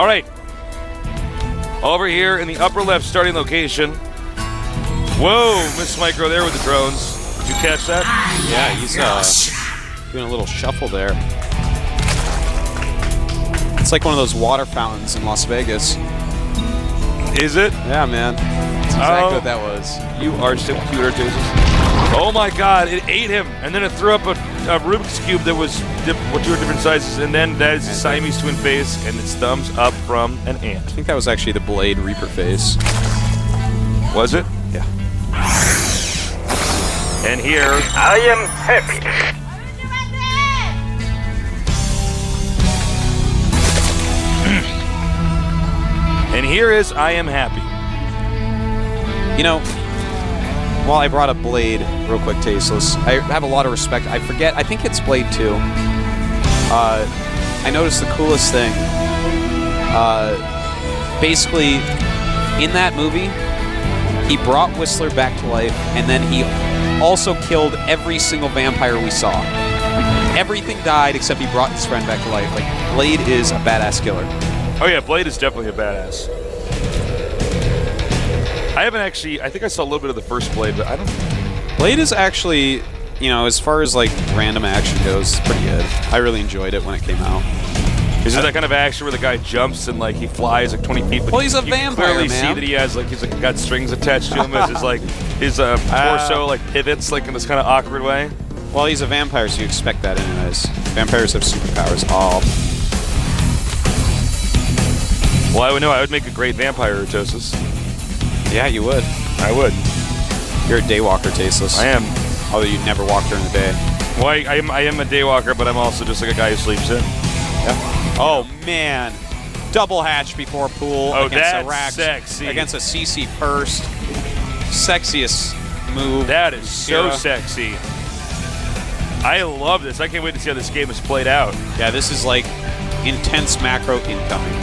All right. Over here in the upper left starting location. Whoa, Miss Micro there with the drones. Did you catch that? Yeah, he's doing a little shuffle there. It's like one of those water fountains in Las Vegas. Is it? Yeah, man. That's exactly what that was. You are so cute, Artasis. Oh my God, it ate him, and then it threw up a Rubik's Cube that was two different sizes, and then that is a Siamese twin face, and it's thumbs up from an ant. I think that was actually the Blade Reaper face. Was it? Yeah. And here, I am happy. and here is I am happy. You know, while I brought up Blade real quick, Tasteless, I have a lot of respect. I forget, I think it's Blade 2. I noticed the coolest thing. Basically, in that movie, he brought Whistler back to life, and then he also killed every single vampire we saw. Everything died except he brought his friend back to life. Like, Blade is a badass killer. Oh yeah, Blade is definitely a badass. I haven't actually, I think I saw a little bit of the first Blade, but I don't... Blade is actually, you know, as far as like random action goes, it's pretty good. I really enjoyed it when it came out. Is it that kind of action where the guy jumps and like he flies like 20 feet? But well, he's a vampire, clearly man. See that he has like he's like got strings attached to him as his like his torso like pivots like in this kind of awkward way. Well, he's a vampire, so you expect that anyways. Vampires have superpowers. Oh. Well, I would know. I would make a great vampire, Artosis. Yeah, you would. I would. You're a daywalker, Tasteless. I am. Although you never walk during the day. Well, I am a daywalker, but I'm also just like a guy who sleeps in. Yeah. Oh, man. Double hatch before pool against a rack. Sexy. Against a CC first. Sexiest move. That is so sexy. I love this. I can't wait to see how this game is played out. Yeah, this is like intense macro incoming.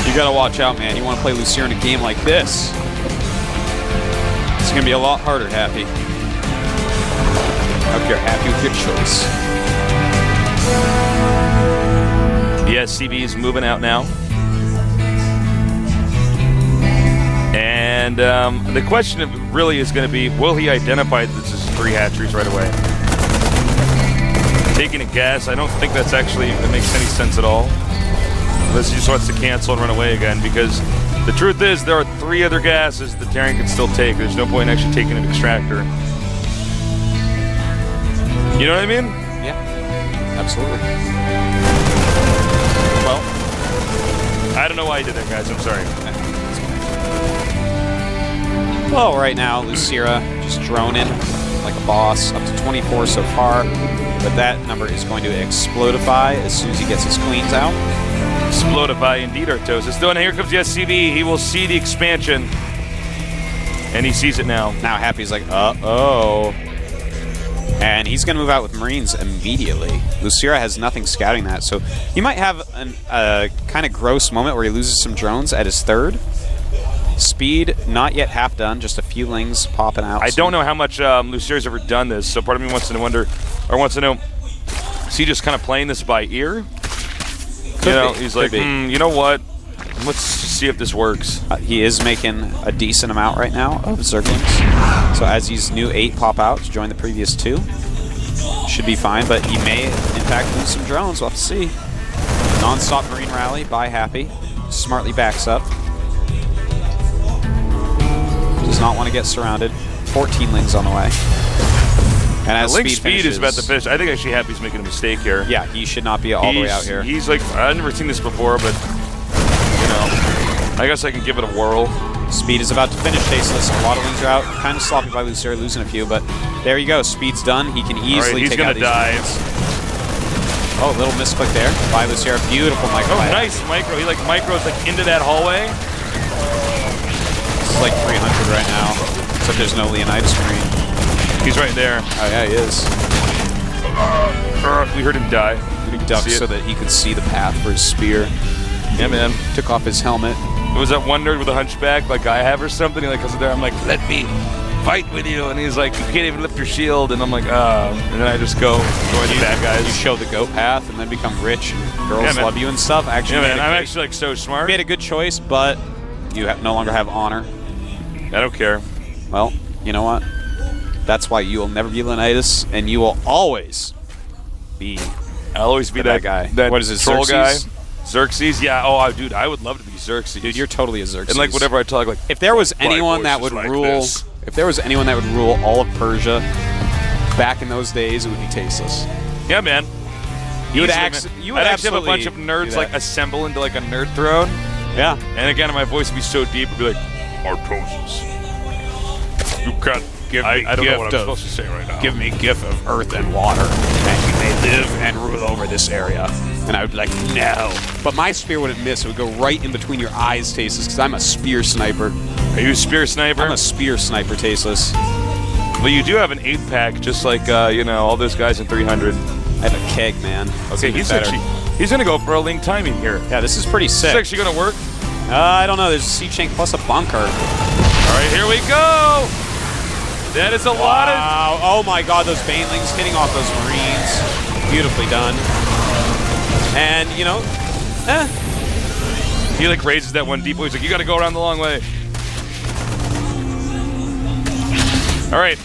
You gotta watch out, man. You want to play Lucier in a game like this. It's gonna be a lot harder, Happy. I hope you're happy with your choice. Yes, CB is moving out now. And the question really is going to be, will he identify that this is 3 hatcheries right away? Taking a guess, I don't think that makes any sense at all. Unless he just wants to cancel and run away again, because the truth is there are 3 other gases the Terran can still take. There's no point in actually taking an extractor. You know what I mean? Yeah, absolutely. Well, I don't know why he did that, guys. I'm sorry. Well, right now, Lucira just droning like a boss, up to 24 so far. But that number is going to explodify as soon as he gets his queens out. Explodify indeed, Artosis. Though, and here comes the SCV. He will see the expansion. And he sees it now. Now Happy's like, uh-oh. And he's going to move out with Marines immediately. Lucira has nothing scouting that, so he might have a kind of gross moment where he loses some drones at his 3rd. Speed, not yet half done, just a few lings popping out. I don't know how much Lucira's ever done this, so part of me wants to wonder, or wants to know, is he just kind of playing this by ear? He's like, you know what? Let's just see if this works. He is making a decent amount right now of Zerglings. So as these new 8 pop out to join the previous 2, should be fine, but he may, in fact, lose some drones. We'll have to see. Non-stop Marine rally by Happy. Smartly backs up. Does not want to get surrounded. 14 lings on the way. And as Speed is about to finish. I think actually Happy's making a mistake here. Yeah, he should not be all the way out here. He's like, I've never seen this before, but, you know, I guess I can give it a whirl. Speed is about to finish Tasteless. A lot of lings are out. Kind of sloppy by Lucero, losing a few, but there you go. Speed's done. He can easily take out these lings. Oh, a little misclick there by Lucero. Beautiful micro. Oh, nice micro. He like micros like into that hallway. This is like 300 right now, except there's no Leonidas Marine. He's right there. Oh yeah, he is. We heard him die. He ducked so that he could see the path for his spear. Yeah, man. Took off his helmet. It was that one nerd with a hunchback like I have or something. He like goes there. I'm like, let me fight with you. And he's like, you can't even lift your shield. And I'm like, and then I just go join the bad guys. You show the goat path and then become rich and girls love you and stuff. Actually, man, I'm actually like so smart. You made a good choice, but you no longer have honor. I don't care. Well, you know what? That's why you will never be Leonidas, and you will always be. I'll always be that guy. That what is it, troll Xerxes? guy? Xerxes? Yeah. Oh, dude, I would love to be Xerxes. Dude, you're totally a Xerxes. And like whatever I talk, like if there was anyone that would rule, if there was anyone that would rule all of Persia back in those days, it would be Tasteless. Yeah, man. You would I'd actually have a bunch of nerds like assemble into like a nerd throne. Yeah. And again, my voice would be so deep, it'd be like, Artosis. You can't give me I don't know what I'm supposed to say right now. Give me gift of earth and water, and you may live and rule over this area. And I would be like, no. But my spear wouldn't miss. It would go right in between your eyes, Tasteless, because I'm a spear sniper. Are you a spear sniper? I'm a spear sniper, Tasteless. Well, you do have an 8-pack, just like, all those guys in 300. I have a keg, man. Okay, he's going to go for a link timing here. Yeah, this is pretty sick. Is this actually going to work? I don't know. There's a siege tank plus a bunker. All right, here we go. That is a lot of... Wow. Oh, my God. Those banelings hitting off those Marines. Beautifully done. And, He, like, raises that one deep. He's like, you got to go around the long way. All right.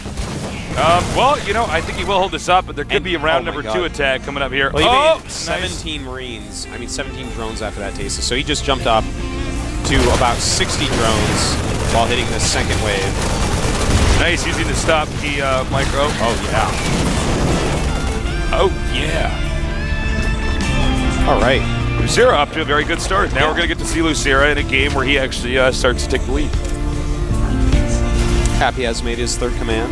Well, I think he will hold this up, but there could be a round number 2 attack coming up here. Well, he made 17 Marines. 17 drones after that, Tasteless. So he just jumped up to about 60 drones while hitting the second wave. Nice, using the stop key micro. Oh, yeah. Oh, yeah. All right. Lucera up to a very good start. Now we're going to get to see Lucera in a game where he actually starts to take the lead. Happy has made his third command.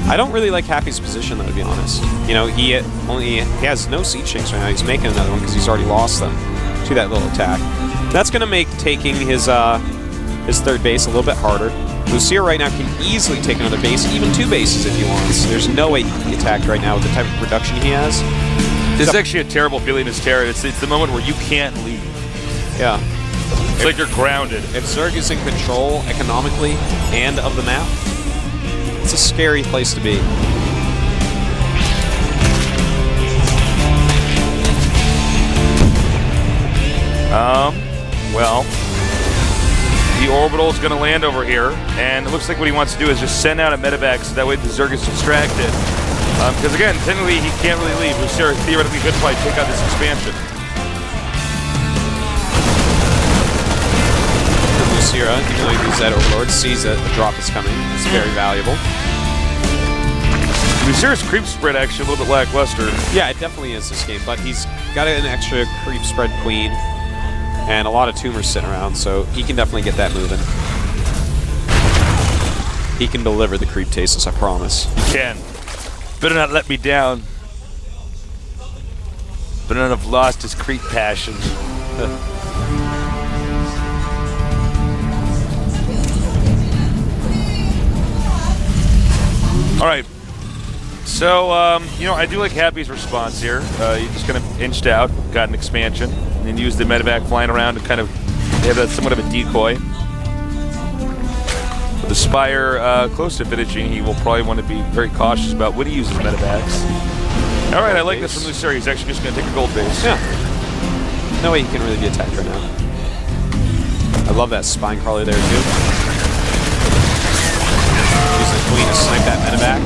I don't really like Happy's position, though, to be honest. He has no siege tanks right now. He's making another one because he's already lost them to that little attack. That's going to make taking his third base a little bit harder. Lucera right now can easily take another base, even 2 bases if he wants. There's no way he can be attacked right now with the type of production he has. This is actually a terrible feeling as Terra. It's the moment where you can't leave. Yeah. It's like you're grounded. If Zerg is in control economically and of the map, it's a scary place to be. Well, the orbital is going to land over here, and it looks like what he wants to do is just send out a medevac so that way the Zerg is distracted. Because again, technically he can't really leave. Lucera theoretically could probably take out this expansion. Lucera, even though he uses that Overlord, sees that the drop is coming. It's very valuable. Lucera's creep spread actually a little bit lackluster. Yeah, it definitely is this game, but he's got an extra creep spread queen and a lot of tumors sitting around, so he can definitely get that moving. He can deliver the creep Tasteless, I promise. He can. Better not let me down. Better not have lost his creep passion. All right. So, I do like Happy's response here. He just kind of inched out, got an expansion, and then used the medevac flying around to kind of have that somewhat of a decoy. With the Spire close to finishing, he will probably want to be very cautious about when he uses medevacs. All right, I like this from Lucera. He's actually just going to take a gold base. Yeah. No way he can really be attacked right now. I love that spine crawler there, too. Use the queen to snipe that medevac.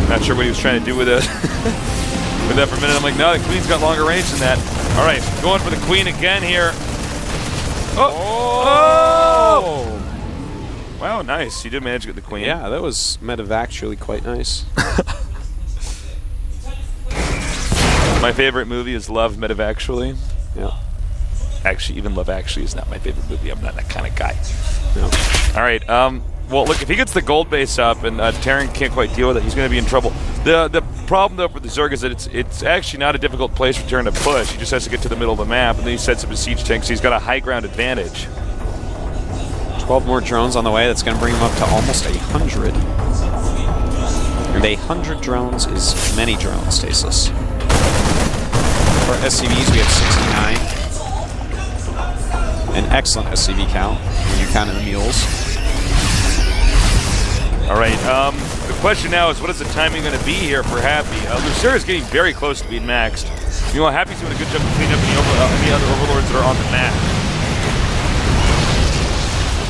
Not sure what he was trying to do with it. With that for a minute, I'm like, no, the queen's got longer range than that. All right, going for the queen again here. Oh! Wow, nice. You did manage to get the queen. Yeah, that was medevactually quite nice. My favorite movie is Love, Medevactually. Yeah. Actually, even Love Actually is not my favorite movie. I'm not that kind of guy. No. All right. Well, look, if he gets the gold base up and Terran can't quite deal with it, he's going to be in trouble. The problem, though, for the Zerg is that it's actually not a difficult place for Terran to push. He just has to get to the middle of the map, and then he sets up his siege tank, so he's got a high ground advantage. 12 more drones on the way. That's going to bring him up to almost 100. And 100 drones is many drones, Tasteless. For SCVs, we have 69. an excellent SCV count when you count in the mules. All right, the question now is what is the timing going to be here for Happy? Lucera is getting very close to being maxed. You know, Happy's doing a good job of cleaning up any other overlords that are on the map.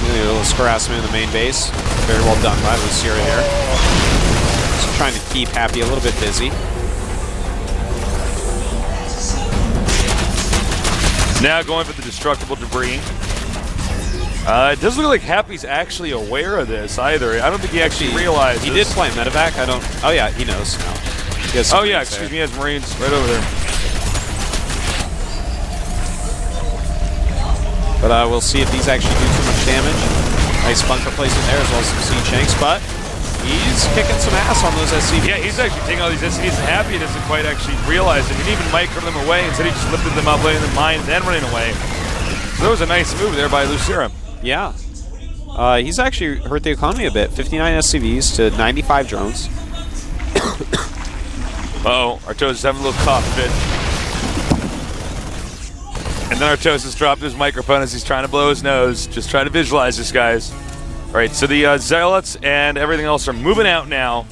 A little harassment in the main base. Very well done by Lucera here. Just trying to keep Happy a little bit busy. Now going for the destructible debris. It doesn't look like Happy's actually aware of this either. I don't think he actually realized. He did play medevac. I don't. Oh yeah, he knows now. Oh yeah, excuse me. He has Marines right over there. But we'll see if these actually do too much damage. Nice bunker placement there, as well as some siege tanks. But he's kicking some ass on those SCVs. Yeah, he's actually taking all these SCVs, and Happy doesn't quite actually realize it. He didn't even micro them away. Instead, he just lifted them up, letting them mine, then running away. So that was a nice move there by Lucera. Yeah. He's actually hurt the economy a bit. 59 SCVs to 95 drones. Uh-oh, Artosis is having a little cough fit. And then Artosis dropped his microphone as he's trying to blow his nose. Just trying to visualize this, guys. All right, so the Zealots and everything else are moving out now.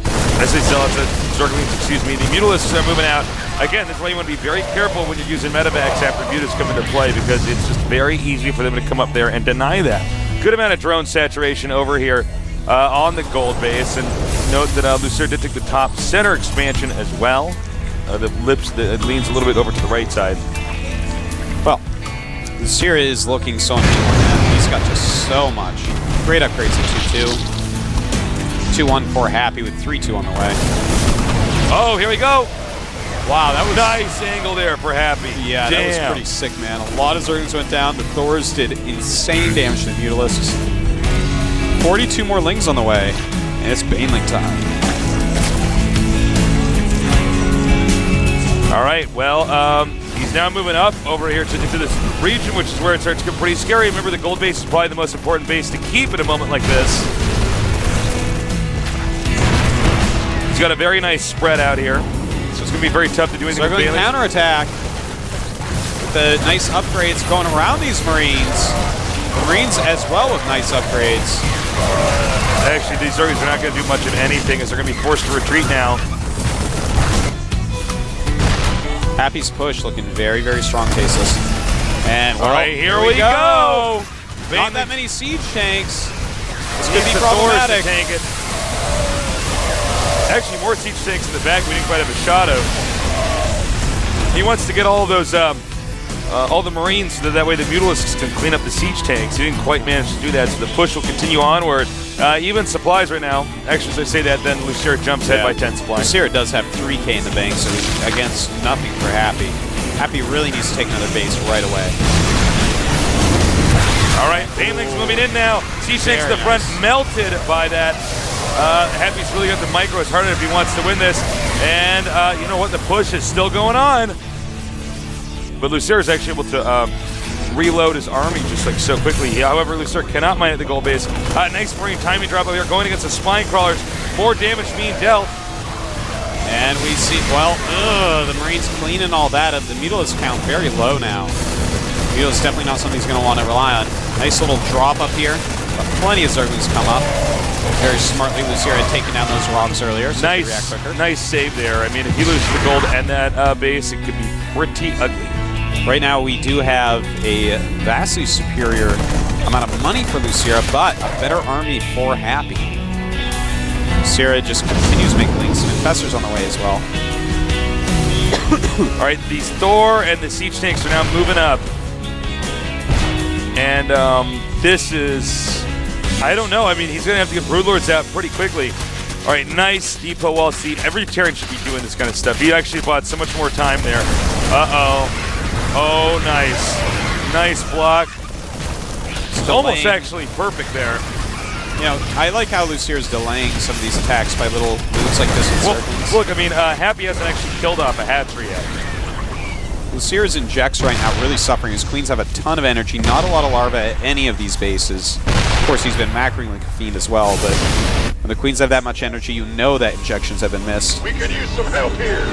I say Zealots, Zerglings, excuse me. The Mutalisks are moving out. Again, this is why you want to be very careful when you're using medevacs after Mutas come into play, because it's just very easy for them to come up there and deny that. Good amount of drone saturation over here on the gold base. And note that Lucera did take the top center expansion as well. The lips, it leans a little bit over to the right side. Well, Lucera is looking so much more now. He's got just so much. Great upgrades in 2-2. 2-1 Happy with 3-2 on the way. Oh, here we go. Wow, that was nice angle there for Happy. Yeah, damn. That was pretty sick, man. A lot of Zerglings went down. The Thors did insane damage to the Mutalisks. 42 more Lings on the way, and it's Baneling time. All right, well, he's now moving up over here into this region, which is where it starts to get pretty scary. Remember, the gold base is probably the most important base to keep at a moment like this. He's got a very nice spread out here, so it's going to be very tough to do anything with Baneling. Counterattack. With the nice upgrades going around these Marines. The Marines as well with nice upgrades. Actually, these Zerglings are not going to do much of anything, as they're going to be forced to retreat now. Happy's push looking very, very strong, Tasteless. And well, all right, here we go. Not that many siege tanks. This could be the problematic. To tank it. Actually, more siege tanks in the back we didn't quite have a shot of. He wants to get all of those, all the Marines, so that way the Mutalisks can clean up the siege tanks. He didn't quite manage to do that, so the push will continue onward. Even supplies right now. Actually, as I say that, then Lucera jumps ahead by 10 supplies. Lucera does have 3K in the bank, so against nothing for Happy. Happy really needs to take another base right away. All right, Baneling's moving in now. Siege tanks to the front, melted by that. Happy's really got the micro. It's harder if he wants to win this. And you know what? The push is still going on. But Lucera's actually able to reload his army just like so quickly. However, Lucera cannot mine at the gold base. Nice Marine timing drop over here, going against the spine crawlers. More damage being dealt. And we see, well, the Marines cleaning all that up. The Mutalisk count very low now. Mutalisk definitely not something he's going to want to rely on. Nice little drop up here. But plenty of Zerglings come up. Very smartly, Lucera had taken down those rocks earlier, so nice, react quicker. Nice save there. I mean, if he loses the gold and that base, it could be pretty ugly. Right now, we do have a vastly superior amount of money for Lucera, but a better army for Happy. Lucera just continues making Lings and Infestors on the way as well. All right, these Thor and the siege tanks are now moving up. And this is, I don't know. I mean, he's going to have to get Broodlords out pretty quickly. All right, nice depot wall seat. Every Terran should be doing this kind of stuff. He actually bought so much more time there. Uh-oh. Oh, nice. Nice block. It's almost actually perfect there. You know, I like how Lucera's delaying some of these attacks by little moves like this with Zerglings. Look, I mean, Happy hasn't actually killed off a hatchery yet. Lucera's injects right now really suffering. His queens have a ton of energy, not a lot of larvae at any of these bases. Of course, he's been macroing like a fiend as well, but when the queens have that much energy, you know that injections have been missed. We could use some help here.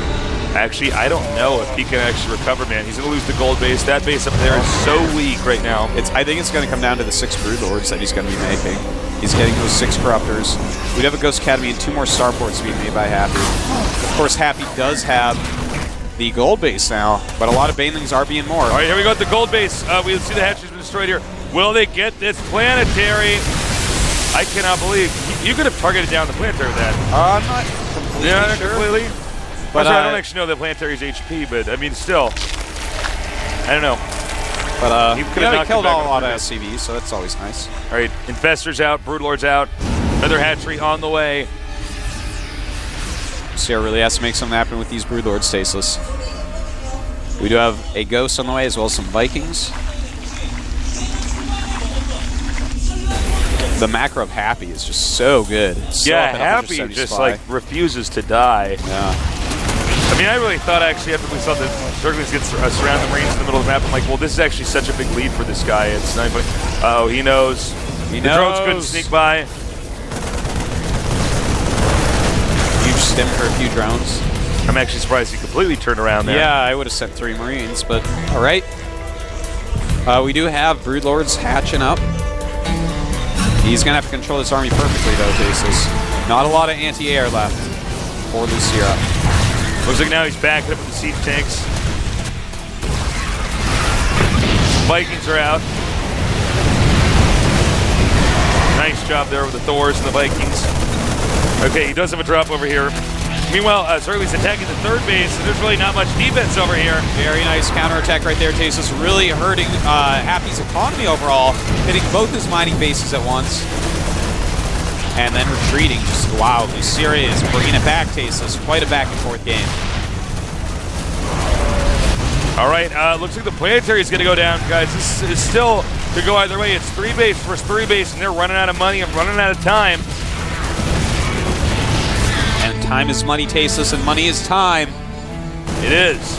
Actually, I don't know if he can actually recover, man. He's going to lose the gold base. That base up there is so weak right now. I think it's going to come down to the 6 Brood Lords that he's going to be making. He's getting those 6 Corruptors. We'd have a Ghost Academy and 2 more Starports being made by Happy. Of course, Happy does have the gold base now, but a lot of Banelings are being more. All right, here we go with the gold base. We see the hatcheries been destroyed here. Will they get this planetary? I cannot believe. You could have targeted down the planetary with that. I'm not completely sure. Completely. But I don't actually know the planetary's HP, but I mean, still. I don't know. But he killed a lot of SCVs. SCVs, so that's always nice. All right, Infestor's out, Broodlord's out. Another hatchery on the way. Sierra really has to make something happen with these Broodlords, Tasteless. We do have a Ghost on the way, as well as some Vikings. The macro of Happy is just so good. Yeah, Happy just like refuses to die. Yeah. I mean, I really thought actually after we saw the Zerglings get surround the Marines in the middle of the map, I'm like, well, this is actually such a big lead for this guy. It's 9 point. Oh, he knows. The drones couldn't sneak by. Huge stim for a few drones. I'm actually surprised he completely turned around there. Yeah, I would have sent 3 Marines, but all right. We do have Broodlords hatching up. He's going to have to control this army perfectly, though, Tasteless. Not a lot of anti-air left for Lucira. Looks like now he's backing up with the siege tanks. Vikings are out. Nice job there with the Thors and the Vikings. Okay, he does have a drop over here. Meanwhile, Zergling's attacking the 3rd base, and there's really not much defense over here. Very nice counterattack right there, Tasteless. Really hurting Happy's economy overall, hitting both his mining bases at once. And then retreating. Just wow, Lucira is bringing it back, Tasteless. Quite a back-and-forth game. All right, looks like the planetary is going to go down, guys. This is still to go either way. It's 3 base versus 3 base, and they're running out of money and running out of time. And time is money, Tasteless, and money is time. It is.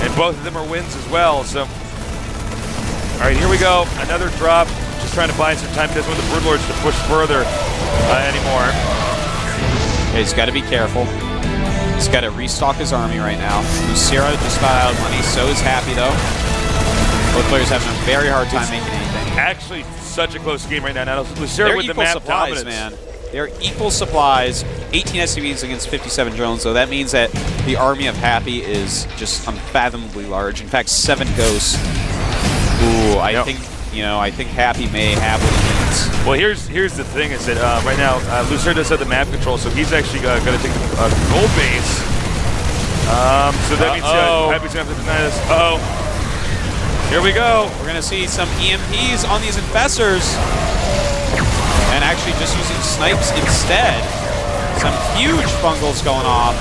And both of them are wins as well, so. All right, here we go. Another drop. Just trying to buy some time. He doesn't want the Broodlords to push further anymore. Okay, he's got to be careful. He's got to restock his army right now. Lucira just got out of money. So is Happy, though. Both players having a very hard time making anything. Actually, such a close game right now. Now Lucira with the map supplies, dominance. Man. They're equal supplies. 18 SCVs against 57 drones, so that means that the army of Happy is just unfathomably large. In fact, 7 ghosts. Ooh, I think Happy may have what he needs. Well, here's the thing is that right now Lucira does have the map control, so he's actually going to take the gold base. So that means Happy's going to have to deny this. Here we go. We're going to see some EMPs on these infestors. And actually just using snipes instead. Some huge fungals going off.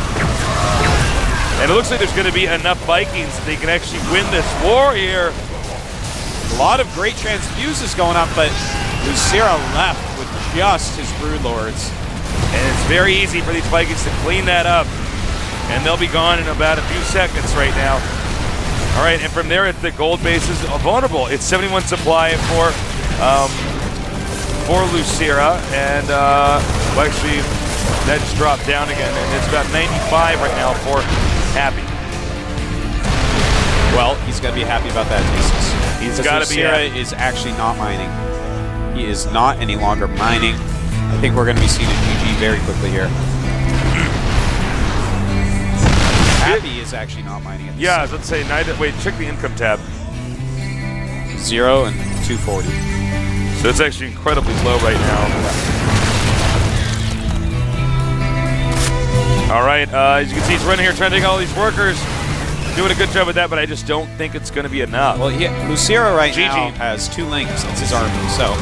And it looks like there's going to be enough Vikings that they can actually win this war here. A lot of great transfuses going up, but Lucira left with just his Broodlords. And it's very easy for these Vikings to clean that up. And they'll be gone in about a few seconds right now. All right, and from there, the gold base is vulnerable. It's 71 supply for Lucira, and well, actually, that just dropped down again, and it's about 95 right now for Happy. Well, he's got to be happy about that, Jesus. He's got to be happy. Lucira is actually not mining. He is not any longer mining. I think we're going to be seeing a GG very quickly here. Happy is actually not mining at this Yeah, I was going to say, wait, check the income tab. 0 and 240. So it's actually incredibly low right now. All right, as you can see, he's running here trying to take all these workers. Doing a good job with that, but I just don't think it's going to be enough. Well, Lucira right now has 2 Lings. That's his army. So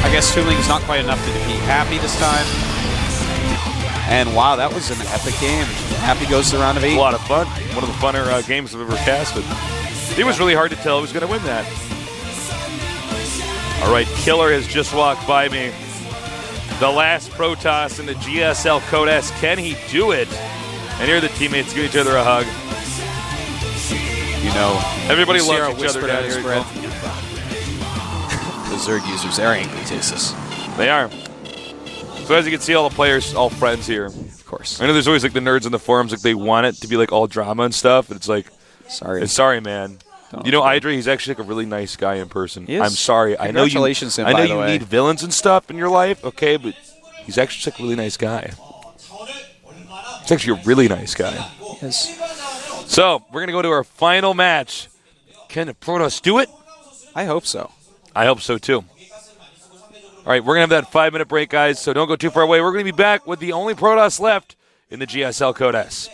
I guess 2 Lings not quite enough to defeat Happy this time. And wow, that was an epic game. Happy goes to the round of 8. A lot of fun. One of the funner games I've ever casted. It was really hard to tell who was going to win that. All right, Killer has just walked by me. The last Protoss in the GSL Code S. Can he do it? And here the teammates give each other a hug. You know, everybody loves each other down here. The Zerg users, they're angry, Tasteless. They are. So as you can see, all the players, all friends here. Of course. course. I know there's always like the nerds in the forums, like they want it to be like all drama and stuff. But it's like, sorry, man. You know, Idre, he's actually like a really nice guy in person. I'm sorry. I know you need villains and stuff in your life, okay, but he's actually like a really nice guy. He's actually a really nice guy. Yes. So we're gonna go to our final match. Can the Protoss do it? I hope so. I hope so too. All right, we're going to have that 5-minute break, guys, so don't go too far away. We're going to be back with the only Protoss left in the GSL Code S.